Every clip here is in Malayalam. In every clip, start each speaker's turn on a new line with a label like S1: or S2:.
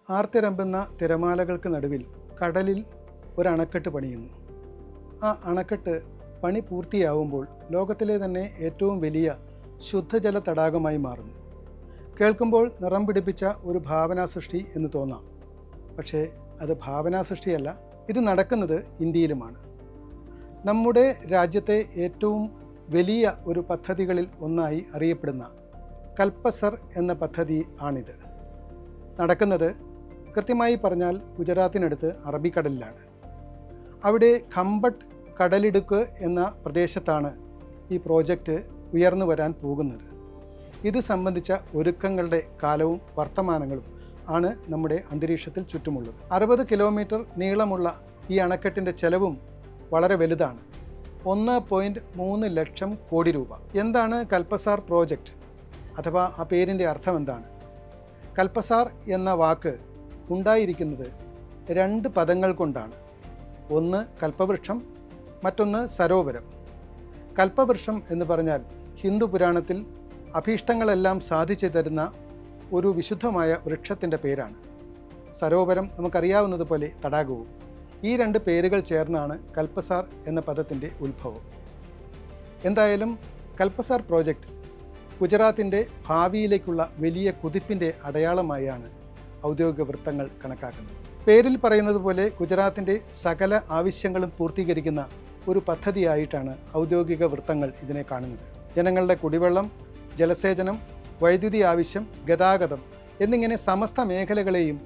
S1: ആർത്തിരമ്പുന്ന തിരമാലകൾക്ക് നടുവിൽ കടലിൽ ഒരു അണക്കെട്ട് പണിയുന്നു. ആ അണക്കെട്ട് പണി പൂർത്തിയാവുമ്പോൾ ലോകത്തിലെ തന്നെ ഏറ്റവും വലിയ ശുദ്ധജല തടാകമായി മാറുന്നു. കേൾക്കുമ്പോൾ നിറം പിടിപ്പിച്ച ഒരു ഭാവനാസൃഷ്ടി എന്ന് തോന്നാം. പക്ഷേ അത് ഭാവനാസൃഷ്ടിയല്ല, ഇത് നടക്കുന്നത് ഇന്ത്യയിലുമാണ്. നമ്മുടെ രാജ്യത്തെ ഏറ്റവും വലിയ ഒരു പദ്ധതികളിൽ ഒന്നായി അറിയപ്പെടുന്ന കൽപ്പസർ എന്ന പദ്ധതി ആണിത്. നടക്കുന്നത് കൃത്യമായി പറഞ്ഞാൽ ഗുജറാത്തിനടുത്ത് അറബിക്കടലിലാണ്. അവിടെ ഖമ്പട്ട് കടലിടുക്ക് എന്ന പ്രദേശത്താണ് ഈ പ്രോജക്റ്റ് ഉയർന്നു വരാൻ പോകുന്നത്. ഇത് സംബന്ധിച്ച ഒരുക്കങ്ങളുടെ കാലവും വർത്തമാനങ്ങളും ആണ് നമ്മുടെ അന്തരീക്ഷത്തിൽ ചുറ്റുമുള്ളത്. 60 കിലോമീറ്റർ നീളമുള്ള ഈ അണക്കെട്ടിൻ്റെ ചെലവും വളരെ വലുതാണ്. 1.3 ലക്ഷം കോടി രൂപ. എന്താണ് കൽപ്പസാർ പ്രോജക്റ്റ് അഥവാ ആ പേരിൻ്റെ അർത്ഥം എന്താണ്? കൽപ്പസാർ എന്ന വാക്ക് ഉണ്ടായിരിക്കുന്നത് 2 പദങ്ങൾ കൊണ്ടാണ്. ഒന്ന് കൽപ്പവൃക്ഷം, മറ്റൊന്ന് സരോവരം. കൽപ്പവൃക്ഷം എന്ന് പറഞ്ഞാൽ ഹിന്ദു പുരാണത്തിൽ അഭീഷ്ടങ്ങളെല്ലാം സാധിച്ചു തരുന്ന ഒരു വിശുദ്ധമായ വൃക്ഷത്തിൻ്റെ പേരാണ്. സരോവരം നമുക്കറിയാവുന്നതുപോലെ തടാകവും. ഈ 2 പേരുകൾ ചേർന്നാണ് കൽപ്പസാർ എന്ന പദത്തിൻ്റെ ഉത്ഭവം. എന്തായാലും കൽപ്പസാർ പ്രോജക്റ്റ് ഗുജറാത്തിൻ്റെ ഭാവിയിലേക്കുള്ള വലിയ കുതിപ്പിൻ്റെ അടയാളമായാണ് ഔദ്യോഗിക വൃത്തങ്ങൾ കണക്കാക്കുന്നത്. പേരിൽ പറയുന്നത് പോലെ ഗുജറാത്തിൻ്റെ സകല ആവശ്യങ്ങളും പൂർത്തീകരിക്കുന്ന ഒരു പദ്ധതിയായിട്ടാണ് ഔദ്യോഗിക വൃത്തങ്ങൾ ഇതിനെ കാണുന്നത്. ജനങ്ങളുടെ കുടിവെള്ളം, ജലസേചനം, വൈദ്യുതി ആവശ്യം, ഗതാഗതം എന്നിങ്ങനെ സമസ്ത മേഖലകളെയും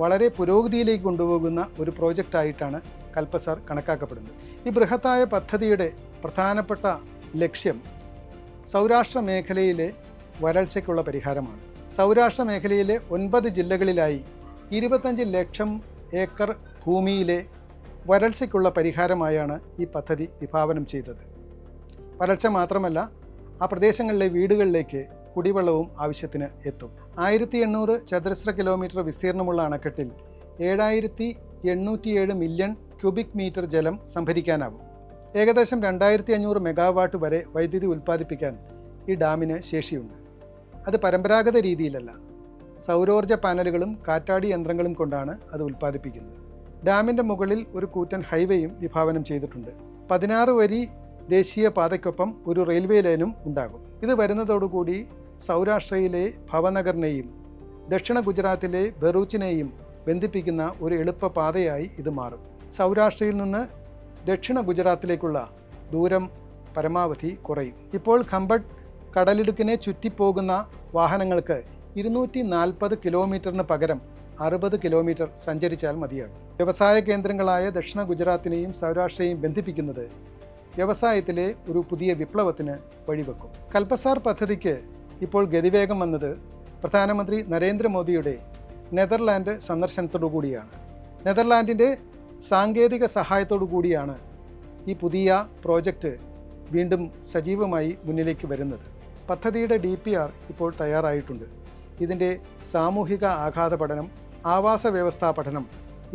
S1: വളരെ പുരോഗതിയിലേക്ക് കൊണ്ടുപോകുന്ന ഒരു പ്രോജക്റ്റായിട്ടാണ് കൽപ്പസാർ കണക്കാക്കപ്പെടുന്നത്. ഈ ബൃഹത്തായ പദ്ധതിയുടെ പ്രധാനപ്പെട്ട ലക്ഷ്യം സൗരാഷ്ട്ര മേഖലയിലെ വരൾച്ചയ്ക്കുള്ള പരിഹാരമാണ്. സൗരാഷ്ട്ര മേഖലയിലെ 9 ജില്ലകളിലായി 25 ലക്ഷം ഏക്കർ ഭൂമിയിലെ വരൾച്ചയ്ക്കുള്ള പരിഹാരമായാണ് ഈ പദ്ധതി വിഭാവനം ചെയ്തത്. വരൾച്ച മാത്രമല്ല, ആ പ്രദേശങ്ങളിലെ വീടുകളിലേക്ക് കുടിവെള്ളവും ആവശ്യത്തിന് എത്തും. 1800 ചതുരശ്ര കിലോമീറ്റർ വിസ്തീർണമുള്ള അണക്കെട്ടിൽ 7807 മില്യൺ ക്യൂബിക് മീറ്റർ ജലം സംഭരിക്കാനാവും. ഏകദേശം 2500 മെഗാവാട്ട് വരെ വൈദ്യുതി ഉൽപ്പാദിപ്പിക്കാൻ ഈ ഡാമിന് ശേഷിയുണ്ട്. അത് പരമ്പരാഗത രീതിയിലല്ല, സൗരോർജ്ജ പാനലുകളും കാറ്റാടി യന്ത്രങ്ങളും കൊണ്ടാണ് അത് ഉൽപ്പാദിപ്പിക്കുന്നത്. ഡാമിൻ്റെ മുകളിൽ ഒരു കൂറ്റൻ ഹൈവേയും വിഭാവനം ചെയ്തിട്ടുണ്ട്. 16 വരി ദേശീയ പാതയ്ക്കൊപ്പം ഒരു റെയിൽവേ ലൈനും ഉണ്ടാകും. ഇത് വരുന്നതോടുകൂടി സൗരാഷ്ട്രയിലെ ഭവനഗറിനെയും ദക്ഷിണ ഗുജറാത്തിലെ ഭറൂച്ചിനെയും ബന്ധിപ്പിക്കുന്ന ഒരു എളുപ്പപാതയായി ഇത് മാറും. സൗരാഷ്ട്രയിൽ നിന്ന് ദക്ഷിണ ഗുജറാത്തിലേക്കുള്ള ദൂരം പരമാവധി കുറയും. ഇപ്പോൾ ഖമ്പട്ട് കടലിടുക്കിനെ ചുറ്റിപ്പോകുന്ന വാഹനങ്ങൾക്ക് 240 കിലോമീറ്ററിന് പകരം 60 കിലോമീറ്റർ സഞ്ചരിച്ചാൽ മതിയാകും. വ്യവസായ കേന്ദ്രങ്ങളായ ദക്ഷിണ ഗുജറാത്തിനെയും സൗരാഷ്ട്രയെയും ബന്ധിപ്പിക്കുന്നത് വ്യവസായത്തിലെ ഒരു പുതിയ വിപ്ലവത്തിന് വഴിവെക്കും. കൽപ്പസാർ പദ്ധതിക്ക് ഇപ്പോൾ ഗതിവേഗം വന്നത് പ്രധാനമന്ത്രി നരേന്ദ്രമോദിയുടെ നെതർലാൻഡ് സന്ദർശനത്തോടു കൂടിയാണ്. നെതർലാൻഡിൻ്റെ സാങ്കേതിക സഹായത്തോടു കൂടിയാണ് ഈ പുതിയ പ്രോജക്റ്റ് വീണ്ടും സജീവമായി മുന്നിലേക്ക് വരുന്നത്. പദ്ധതിയുടെ DPR ഇപ്പോൾ തയ്യാറായിട്ടുണ്ട്. ഇതിൻ്റെ സാമൂഹിക ആഘാത പഠനം, ആവാസ വ്യവസ്ഥാ പഠനം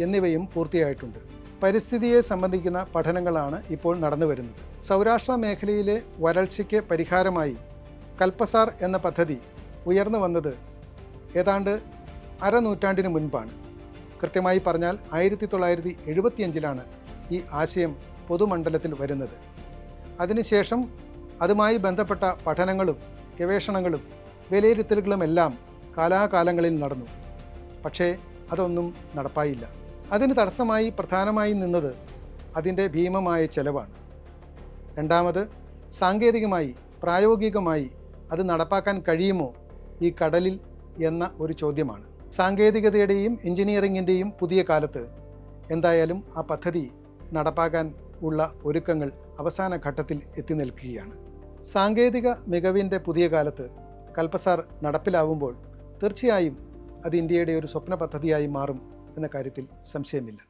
S1: എന്നിവയും പൂർത്തിയായിട്ടുണ്ട്. പരിസ്ഥിതിയെ സംബന്ധിക്കുന്ന പഠനങ്ങളാണ് ഇപ്പോൾ നടന്നു വരുന്നത്. സൗരാഷ്ട്ര മേഖലയിലെ വരൾച്ചയ്ക്ക് പരിഹാരമായി കൽപ്പസാർ എന്ന പദ്ധതി ഉയർന്നു വന്നത് ഏതാണ്ട് അരനൂറ്റാണ്ടിന് മുൻപാണ്. കൃത്യമായി പറഞ്ഞാൽ 1975 ഈ ആശയം പൊതുമണ്ഡലത്തിൽ വരുന്നത്. അതിനുശേഷം അതുമായി ബന്ധപ്പെട്ട പഠനങ്ങളും ഗവേഷണങ്ങളും വിലയിരുത്തലുകളുമെല്ലാം കാലാകാലങ്ങളിൽ നടന്നു. പക്ഷേ അതൊന്നും നടപ്പായില്ല. അതിന് തടസ്സമായി പ്രധാനമായും നിന്നത് അതിൻ്റെ ഭീമമായ ചെലവാണ്. രണ്ടാമത്, സാങ്കേതികമായി പ്രായോഗികമായി അത് നടപ്പാക്കാൻ കഴിയുമോ ഈ കടലിൽ എന്ന ഒരു ചോദ്യമാണ്. സാങ്കേതികതയുടെയും എഞ്ചിനീയറിങ്ങിൻ്റെയും പുതിയ കാലത്ത് എന്തായാലും ആ പദ്ധതി നടപ്പാക്കാൻ ഉള്ള ഒരുക്കങ്ങൾ അവസാന ഘട്ടത്തിൽ എത്തി നിൽക്കുകയാണ്. സാങ്കേതിക മികവിൻ്റെ പുതിയ കാലത്ത് കൽപ്പസാർ നടപ്പിലാവുമ്പോൾ തീർച്ചയായും അത് ഇന്ത്യയുടെ ഒരു സ്വപ്ന പദ്ധതിയായി മാറും എന്ന കാര്യത്തിൽ സംശയമില്ല.